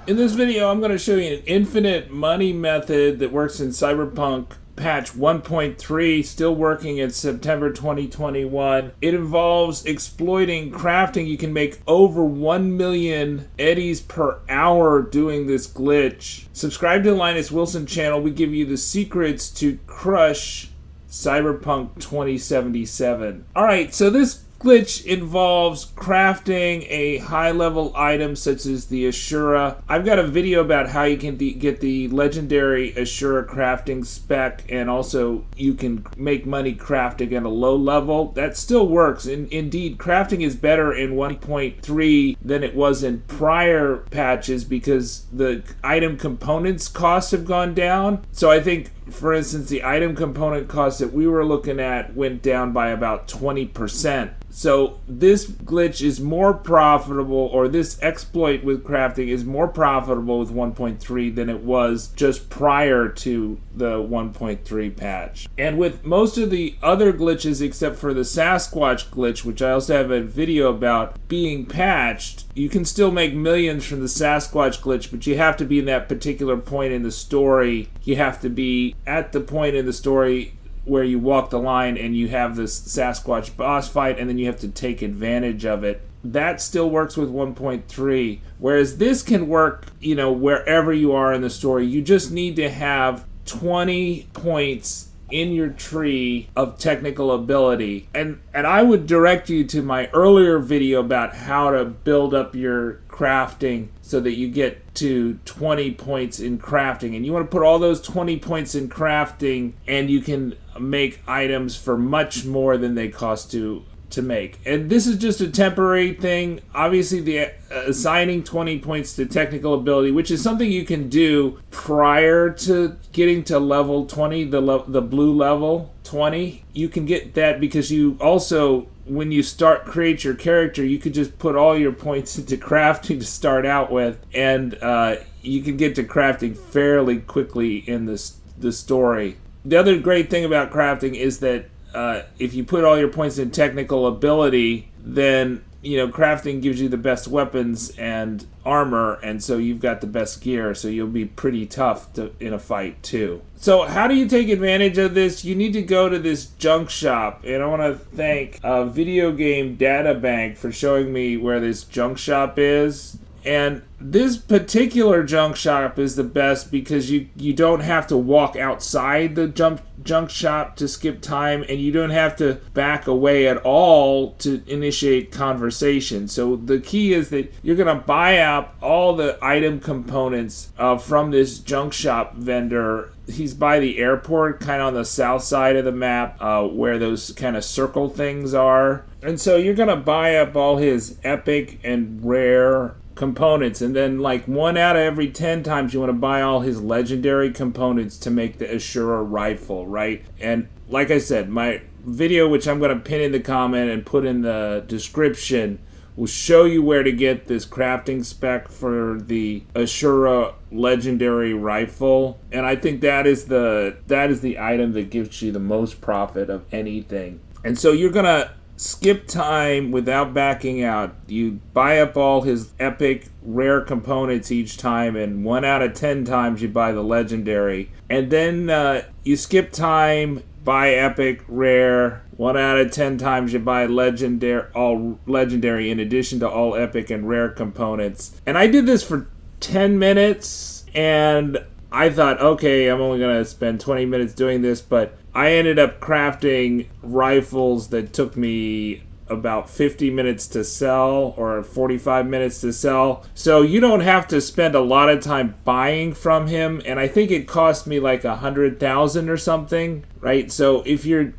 In this video, I'm going to show you an infinite money method that works in Cyberpunk patch 1.3, still working in September 2021. It involves exploiting crafting. You can make over 1 million eddies per hour doing this glitch. Subscribe to the Linus Wilson channel. We give you the secrets to crush Cyberpunk 2077. Alright, so this glitch involves crafting a high-level item such as the Ashura. I've got a video about how you can get the legendary Ashura crafting spec, and also you can make money crafting at a low level. That still works. Indeed, crafting is better in 1.3 than it was in prior patches because the item components costs have gone down. So I think, for instance, the item component cost that we were looking at went down by about 20%. So this glitch is more profitable, or this exploit with crafting is more profitable with 1.3 than it was just prior to the 1.3 patch. And with most of the other glitches, except for the Sasquatch glitch, which I also have a video about being patched, you can still make millions from the Sasquatch glitch, but you have to be in that particular point in the story. You have to be at the point in the story where you walk the line and you have this Sasquatch boss fight, and then you have to take advantage of it. That still works with 1.3, whereas this can work, wherever you are in the story. You just need to have 20 points in your tree of technical ability. And I would direct you to my earlier video about how to build up your crafting so that you get to 20 points in crafting. And you want to put all those 20 points in crafting, and you can make items for much more than they cost to make. And this is just a temporary thing. Obviously, the assigning 20 points to technical ability, which is something you can do prior to getting to level 20, the blue level 20. You can get that because you also, when you create your character, you could just put all your points into crafting to start out with, and you can get to crafting fairly quickly in the story. The other great thing about crafting is that if you put all your points in technical ability, then crafting gives you the best weapons and armor, and so you've got the best gear, so you'll be pretty tough in a fight too. So how do you take advantage of this? You need to go to this junk shop, and I want to thank Game DataBank for showing me where this junk shop is. And this particular junk shop is the best because you don't have to walk outside the junk shop to skip time, and you don't have to back away at all to initiate conversation. So the key is that you're going to buy up all the item components from this junk shop vendor. He's by the airport, kind of on the south side of the map, where those kind of circle things are. And so you're going to buy up all his epic and rare components, and then like 1 out of every 10 times you want to buy all his legendary components to make the Ashura Rifle, right? And like I said, my video, which I'm going to pin in the comment and put in the description, will show you where to get this crafting spec for the Ashura legendary rifle. And I think that is the item that gives you the most profit of anything. And so you're going to skip time without backing out. You buy up all his epic rare components each time, and 1 out of 10 times you buy the legendary. And then you skip time, buy epic rare. 1 out of 10 times you buy all legendary in addition to all epic and rare components. And I did this for 10 minutes, and I thought, okay, I'm only going to spend 20 minutes doing this, but I ended up crafting rifles that took me about 50 minutes to sell, or 45 minutes to sell. So you don't have to spend a lot of time buying from him, and I think it cost me like 100,000 or something, right? So if you're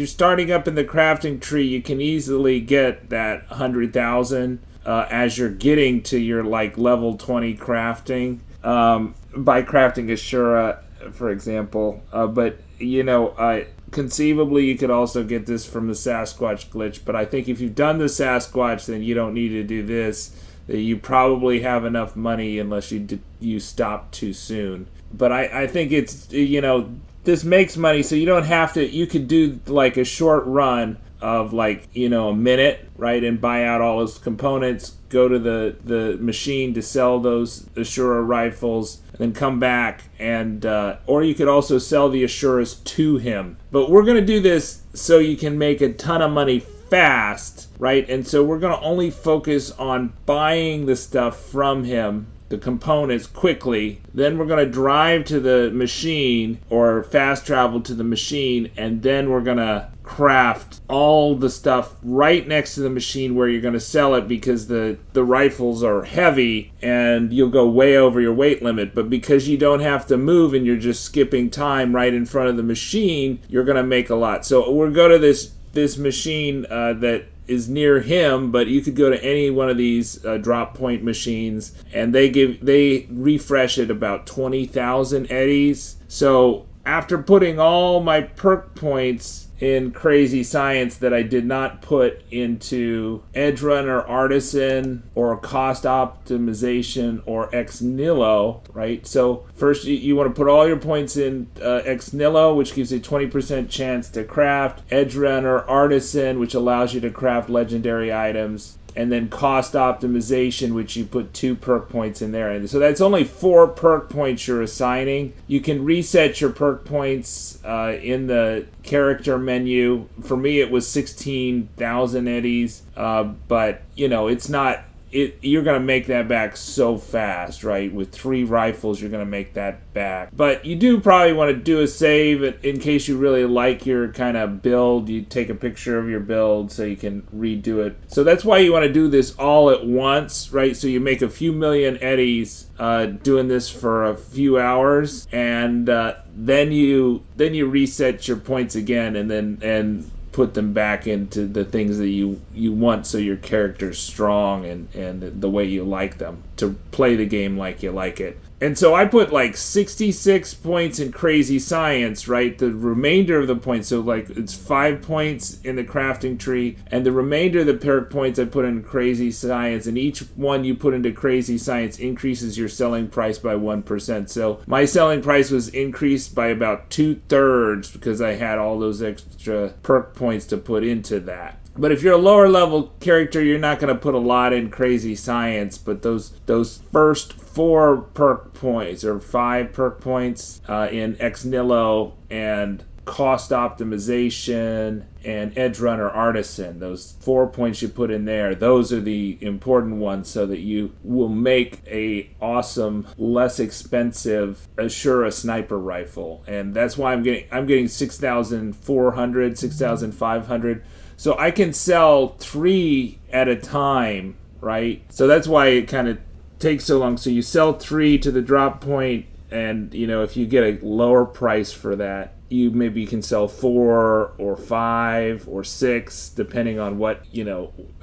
starting up in the crafting tree, you can easily get that 100,000 as you're getting to your like level 20 crafting by crafting Ashura, for example. But conceivably you could also get this from the Sasquatch glitch, but I think if you've done the Sasquatch, then you don't need to do this. You probably have enough money unless you stop too soon. But I think it's, this makes money, so you don't have to, you could do like a short run of like, a minute, right, and buy out all those components, go to the machine to sell those Ashura rifles, and then come back, and or you could also sell the Ashuras to him. But we're going to do this so you can make a ton of money fast, right? And so we're going to only focus on buying the stuff from him, the components, quickly. Then we're going to drive to the machine or fast travel to the machine, and then we're going to craft all the stuff right next to the machine where you're going to sell it, because the rifles are heavy and you'll go way over your weight limit. But because you don't have to move and you're just skipping time right in front of the machine, you're going to make a lot. So we'll go to this machine that is near him, but you could go to any one of these drop point machines, and they refresh at about 20,000 eddies. So after putting all my perk points in crazy science that I did not put into edgerunner, artisan, or cost optimization, or ex nihlo, right? So first you want to put all your points in ex nihlo, which gives you a 20% chance to craft, edgerunner, artisan, which allows you to craft legendary items, and then cost optimization, which you put 2 perk points in there. And so that's only 4 perk points you're assigning. You can reset your perk points in the character menu. For me, it was 16,000 eddies, but it's not. You're going to make that back so fast, right? With 3 rifles, you're going to make that back. But you do probably want to do a save in case you really like your kind of build. You take a picture of your build so you can redo it. So that's why you want to do this all at once, right? So you make a few million eddies doing this for a few hours, and then you reset your points again, and put them back into the things that you want, so your character's strong and the way you like them, to play the game like you like it. And so I put like 66 points in crazy science, right? The remainder of the points, so like it's 5 points in the crafting tree, and the remainder of the perk points I put in crazy science, and each one you put into crazy science increases your selling price by 1%. So my selling price was increased by about 2/3 because I had all those extra perk points to put into that. But if you're a lower level character, you're not going to put a lot in crazy science, but those first 4 perk points, or 5 perk points in ex nihlo and cost optimization and edgerunner artisan, those 4 points you put in there, those are the important ones, so that you will make a awesome, less expensive Ashura Sniper Rifle. And that's why I'm getting 6,400, 6,500. So I can sell 3 at a time, right? So that's why it kind of takes so long. So you sell 3 to the drop point, and if you get a lower price for that, you maybe can sell 4 or 5 or 6, depending on what,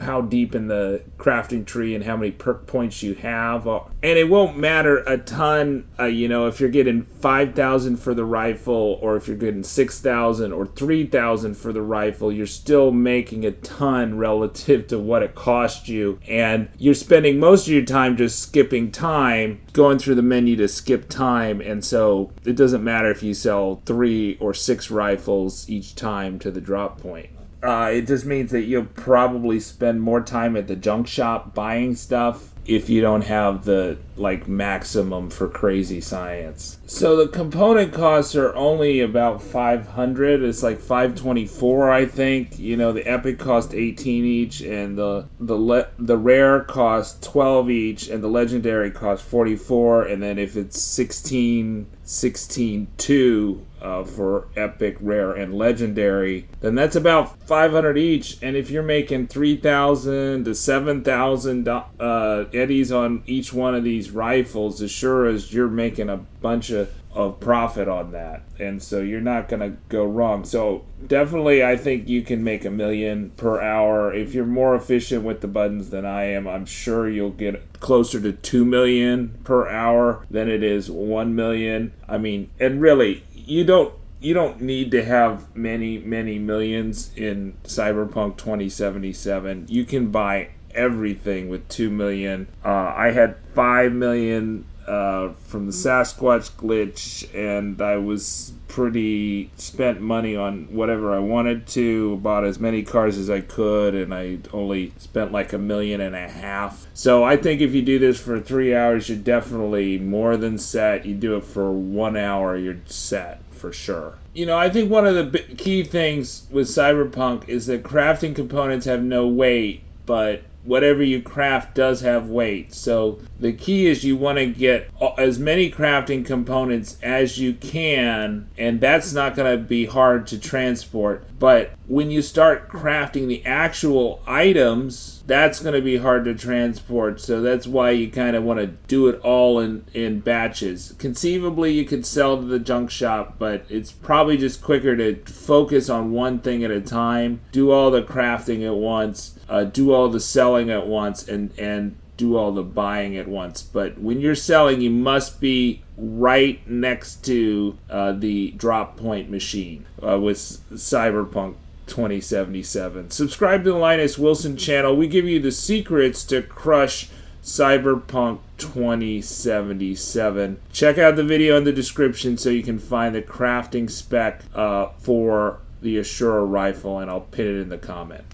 how deep in the crafting tree and how many perk points you have. And it won't matter a ton, if you're getting 5,000 for the rifle, or if you're getting 6,000 or 3,000 for the rifle, you're still making a ton relative to what it cost you. And you're spending most of your time just skipping time, going through the menu to skip time. And so it doesn't matter if you sell 3 or 6 rifles each time to the drop point. It just means that you'll probably spend more time at the junk shop buying stuff if you don't have the maximum for crazy science. So the component costs are only about 500. It's like 524, I think. The epic cost 18 each, and the rare cost 12 each, and the legendary cost 44. And then if it's 16 2 for epic, rare, and legendary, then that's about 500 each. And if you're making 3,000 to 7,000 eddies on each one of these rifles, Ashuras, you're making a bunch of profit on that, and so you're not going to go wrong. So definitely, I think you can make $1 million per hour if you're more efficient with the buttons than I am. I'm sure you'll get closer to $2 million per hour than it is $1 million. I mean, and really, you don't need to have many millions in Cyberpunk 2077. You can buy everything with $2 million. I had $5 million from the Sasquatch glitch, and I was pretty spent money on whatever I wanted to, bought as many cars as I could, and I only spent like $1.5 million. So I think if you do this for 3 hours, you're definitely more than set. You do it for 1 hour, you're set for sure. You know, I think one of the key things with Cyberpunk is that crafting components have no weight, but whatever you craft does have weight. So the key is you want to get as many crafting components as you can, and that's not going to be hard to transport. But when you start crafting the actual items, that's going to be hard to transport. So that's why you kind of want to do it all in batches. Conceivably, you could sell to the junk shop, but it's probably just quicker to focus on one thing at a time, do all the crafting at once, do all the selling at once, and do all the buying at once. But when you're selling, you must be right next to the drop point machine with Cyberpunk 2077. Subscribe to the Linus Wilson channel. We give you the secrets to crush Cyberpunk 2077. Check out the video in the description so you can find the crafting spec for the Ashura rifle, and I'll pin it in the comment.